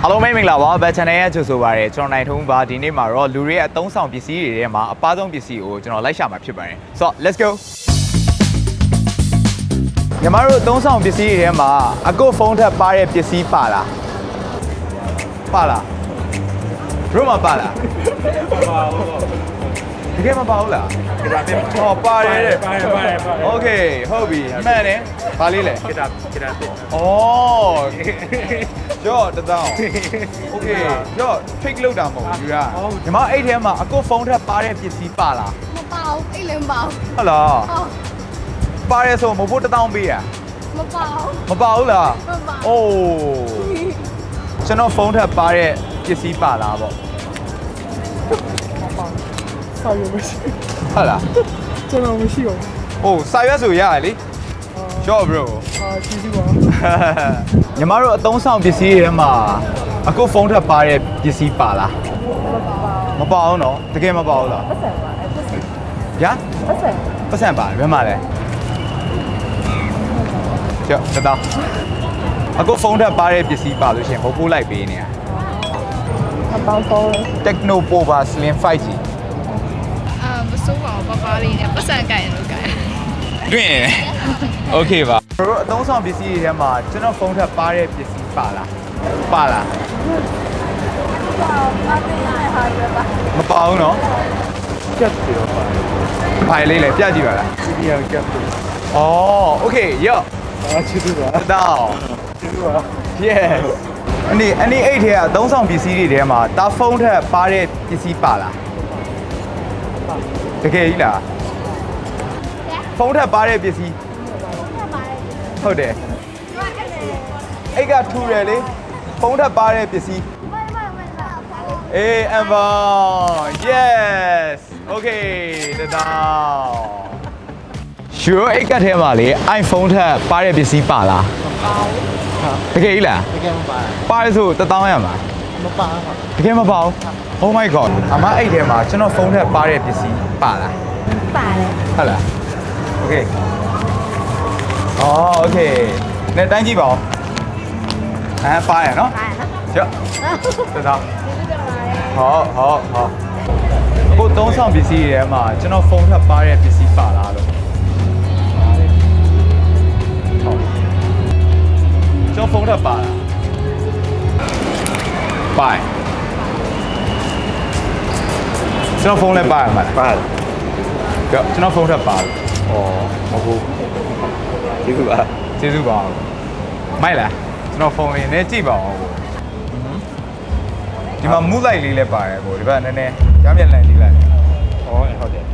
Hello မင်္ဂလာပါဘတ် channel ရဲ့ကြိုဆိုပါရစေကျွန်တော်နိုင်ထုံးပါဒီနေ့မှာတော့လူတွေရဲ့အသုံးဆောင်ပစ္စည်းတွေထဲမှာအပားဆုံးပစ္စည်းကိုကျွန်တော်လိုက်ရှာမှာဖြစ်ပါတယ် So let's go ညီမတို့အသုံးဆောင်ပစ္စည်းတွေထဲမှာအကုတ်ဖုန်းထပ်ပါတဲ့ပစ္စည်းပါလားဘယ်မှာပါလားဒီကဲမပါဘူးလားဟောပါတယ်တဲ့โอเคဟုတ်ပြီမှန်တယ်ဘာလေးလဲဂီတာဩကျော်တသောင်းโอเคကျော် pick လောက်တာမဟုတ်ဘူးယူရညီမအဲ့ထဲမှာအကုတ်ဖုန်းထပ်ပါတဲ့ပစ္စည်းပါလားမပါဘူးအိတ်လည်းမပါဘူးဟုတ်လားပါတယ်ဆိုမဟုတ်တသောင်းပေးရမပါဘူးမပါဘူးလားမပါအိုးကျွန်တော်ဖုန်းထပ်ပါတဲ့ပစ္စည်းပါလားပေါ့စာရွက်မရှိဟုတ်လားကျွန်တော်မရှိဘူးဟိုစာရွက်ဆိုရတယ်လေကျော် bro ကျေးဇူးပါညီမတို့အသုံးဆောင်ပစ္စည်းတွေထဲမှာအခုဖုန်းထပ်ပါတဲ့ပစ္စည်းပါလားမပါဘူးနော်တကယ်မပါဘူးလားပတ်စံပါပတ်စံညာပတ်စံပါတယ်ဘယ်မှာလဲကျော်တတော်အခုဖုန်းထပ်ပါတဲ့ပစ္စည်းပါလို့ရှိရင်ဘုတ်ပိုးလိုက်ပေးနေရအပေါင်းဖုန်း Tecno Pova Slim 5G မစိုးပါဘူးပါလေးနဲ့ပတ်စံကြိုင်လို့ကြိုင်တွင်โอเคပါတို့အသုံးဆောင်ပစ္စည်းတွေထဲမှာကျွန်တော်ဖုန်းထပ်ပါတဲ့ပစ္စည်းပါလားမပါဘူးနော်ကျက်တယ်ပါဘာလေးလဲပြကြည့်ပါလားဒီရကျက်တယ်อ๋อโอเคရော့ကျေးဇူးပါတောင်းကျေးဇူးပါ yes အနည်းအိတ်ထဲကအသုံးဆောင်ပစ္စည်းတွေထဲမှာတာဖုန်းထပ်ပါတဲ့ပစ္စည်းပါလားတကယ်ကြီးလားဖုန်းထပ်ပါတဲ့ပစ္စည်းဟုတ်တယ်အိတ်ကထူတယ်လေဖုန်းထပ်ပါတဲ့ပစ္စည်းအေးအမ်ဘာ yes okay တောင်းရှူအိတ်ကထဲမှာလေ iPhone ထပ်ပါတဲ့ပစ္စည်းပါလားတကယ်ကြီးလားတကယ်မပါပါတယ်ဆို1000ရမှာမပါတကယ်မပါဘူး Oh my god အမအဲ့ထဲမှာကျွန်တော်ဖုန်းထက်ပါတဲ့ပစ္စည်းပါလားပါတယ်ဟုတ်လား Okay อ๋อ Okay နဲ့တိုင်းကြည့်ပါဦးပါရနော်ကျော်တော်ဟုတ်အခုသုံးဆောင်ပစ္စည်းတွေထဲမှာကျွန်တော်ဖုန်းထက်ပါတဲ့ပစ္စည်းပါလားလို့ကျွန်တော်ဖုန်းထပ်ပါလားပါကျွန်တော်ဖုန်းလည်းပါမှာပါတယ်ကျွန်တော်ဖုန်းထပ်ပါလားဩမဟုတ်ကျေးဇူးပါကျေးဇူးပါမိုက်လားကျွန်တော်ဖုန်းလေးနဲ့ကြည့်ပါဦးဒီမှာမူလိုက်လေးလည်းပါတယ်ကိုဒီဘက်နည်းနည်းရမ်းပြန်လန်လေးလိုက်ဩဟုတ်တယ်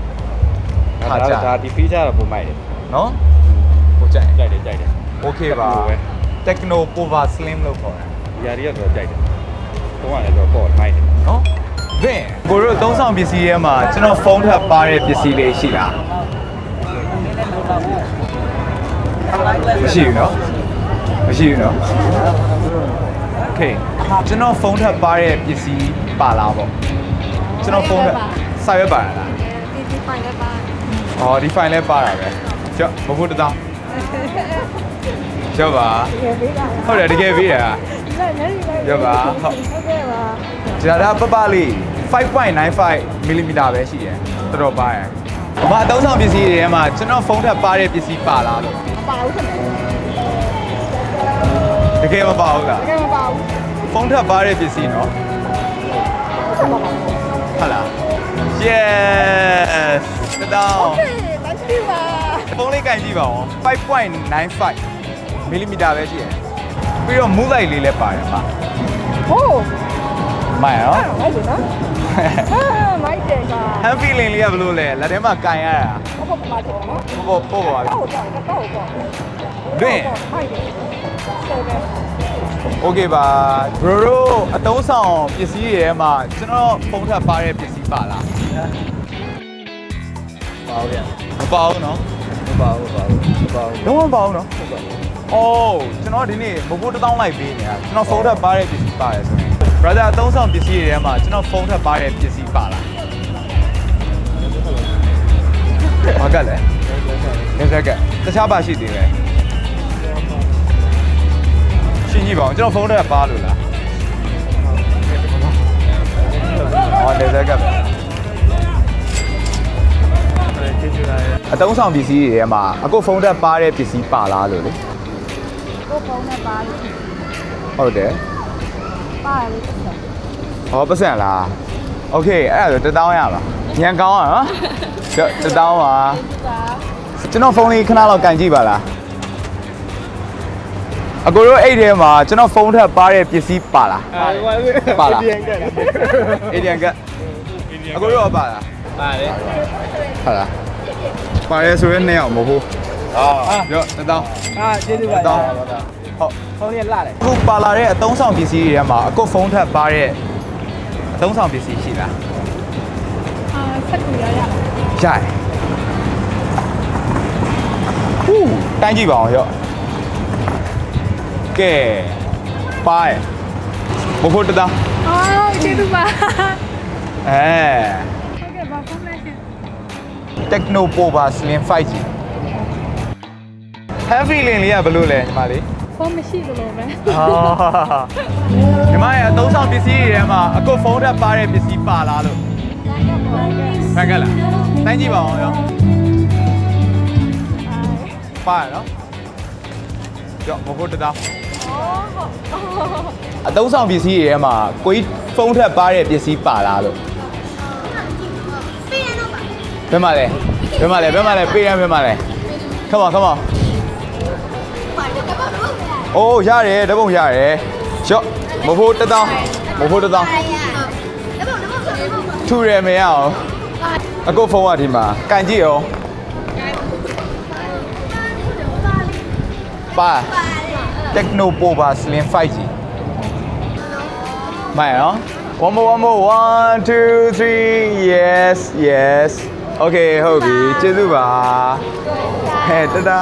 ဒါဒီ feature တော့ပုံမိုက်တယ်နော်ကိုကြိုက်တယ် Okay ပါ Tecno Pova Slim လို့ခေါ်တယ်။ຢာရီကတော့ကြိုက်တယ်။ဖုန်းကလည်းတော့ပေါ့မိုက်တယ်နော်။ဘယ်ကိုတို့သုံးဆောင်ပစ္စည်းထဲမှာကျွန်တော်ဖုန်းထပ်ပါတဲ့ပစ္စည်းလေးရှိလား။မရှိဘူးနော်။မရှိဘူးနော်။ Okay ကျွန်တော်ဖုန်းထပ်ပါတဲ့ပစ္စည်းပါလားပေါ့။ကျွန်တော်ဖုန်းထပ်စာရွက်ပါလား။ဒီ file လည်းပါ။ဒီ file လည်းပါတာပဲ။ကျော်ဘဖို့တောင်းကျော်ပါဟုတ်တယ်တကယ်ပေးတာကျော်ပါဟုတ်ဒါပပလေး 5.95 mm ပဲရှိတယ်တော်တော်ပါရယ်အမအသုံးဆောင်ပစ္စည်းတွေထဲမှာကျွန်တော်ဖုန်းထပ်ပါတဲ့ပစ္စည်းပါလားလို့မပါဘူးခင်ဗျတကယ်မပါဘူးလားတကယ်မပါဘူးဖုန်းထပ်ပါတဲ့ပစ္စည်းနော်ဟုတ်လား yes တောင်း Thank you ပါဖုန်းလေးကင်ကြည့်ပါဦး 5.95 mm ပဲရှိတယ်ပြီးတော့မူလိုက်လေးလည်းပါတယ်မှာဟိုးမိုင်နော်မိုက်တယ်နော်မိုက်တယ်က hand feeling လေးကဘယ်လိုလဲလက်ထဲမှာကင်ရတာပေါ့ပါတော့နော်ပေါ့ပါတော့တွင်မိုက်တယ်ဟုတ်တယ် Okay ပါ bro တို့အသုံးဆောင်ပစ္စည်းတွေထဲမှာကျွန်တော်ဖုန်းထပ်ပါတဲ့ပစ္စည်းပါလားပါဘူးဗျမပါဘူးနော်မပါဘူးလုံးဝမပါဘူးနော်အော်ကျွန်တော်ဒီနေ့မဖို့1000လိုက်ပေးနေတာကျွန်တော်ဖုန်းထပ်ပါတဲ့ပစ္စည်းပါတယ်ဆိုရင် brother အသုံးဆောင်ပစ္စည်းတွေထဲမှာကျွန်တော်ဖုန်းထပ်ပါတဲ့ပစ္စည်းပါလားဘာကလဲတခြားပါရှိသေးတယ်ရှင်းကြည့်ပါဦးကျွန်တော်ဖုန်းထပ်ပါလို့လား သုံးဆောင်ပစ္စည်းတွေထဲမှာအခုဖုန်းထက်ပါတဲ့ပစ္စည်းပါလားလို့လေ ကိုဖုန်းနဲ့ပါလို့ ဟုတ်တယ် ပါတယ်လို့ဆက် ဟောပတ်စံလားโอเคအဲ့ဒါဆို1000ရပါညံကောင်းอ่ะနော်1000ပါကျွန်တော်ဖုန်းလေးခဏလောက်ကန်ကြည့်ပါလားအကိုတို့အဲ့ထဲမှာကျွန်တော်ဖုန်းထက်ပါတဲ့ပစ္စည်းပါလားပါလား ATM ကအကိုတို့ပါလား ပါတယ် ဟုတ်လားပါတယ်ဆိုရင်2ယောက်မဟုတ်ဘူး အော် ရော1000 ကျေးဇူးပါ ဟုတ် ဖုန်းလေးလှတယ် အခုပါလာတဲ့အသုံးဆောင်ပစ္စည်းတွေထဲမှာအခုဖုန်းထက်ပါတဲ့အသုံးဆောင်ပစ္စည်းရှိလား ဆက်ကူရရ ရတယ်ဟူးတိုင်းကြည့်ပါအောင်ရော့ကဲပါရဘဖို့တသား အော်ကျေးဇူးပါ အဲ ဟုတ်ကဲ့ပါဖုန်းနဲ့ Tecno Pova Slim 5G Heavy လင်းလေးကဘယ်လိုလဲညီမလေး ဖုန်းမရှိသလိုပဲ ညီမရဲ့အသုံးဆောင်ပစ္စည်းတွေထဲမှာအခုဖုန်းထက်ပါတဲ့ပစ္စည်းပါလားလို့ဖန်ကလားတိုင်းကြည့်ပါအောင်ရောပါရနော်ကြောက်ဘဖို့တသားအသုံးဆောင်ပစ္စည်းတွေထဲမှာကိုကြီးဖုန်းထက်ပါတဲ့ပစ္စည်းပါလားလို့ဘယ်မှာလဲပေးရန်ဘယ်မှာလဲ come on အိုးရတယ်တပုံရတယ်ရော့မဖို့1000ထူရမယ်အောင်အခုဖုန်းကဒီမှာကန်ကြည့်ရောပါ Tecno Pova Slim 5G မိုင်နော် one more 1 2 3 yes okay ဟုတ်ပြီကျေးဇူးပါဟဲ့တဒါ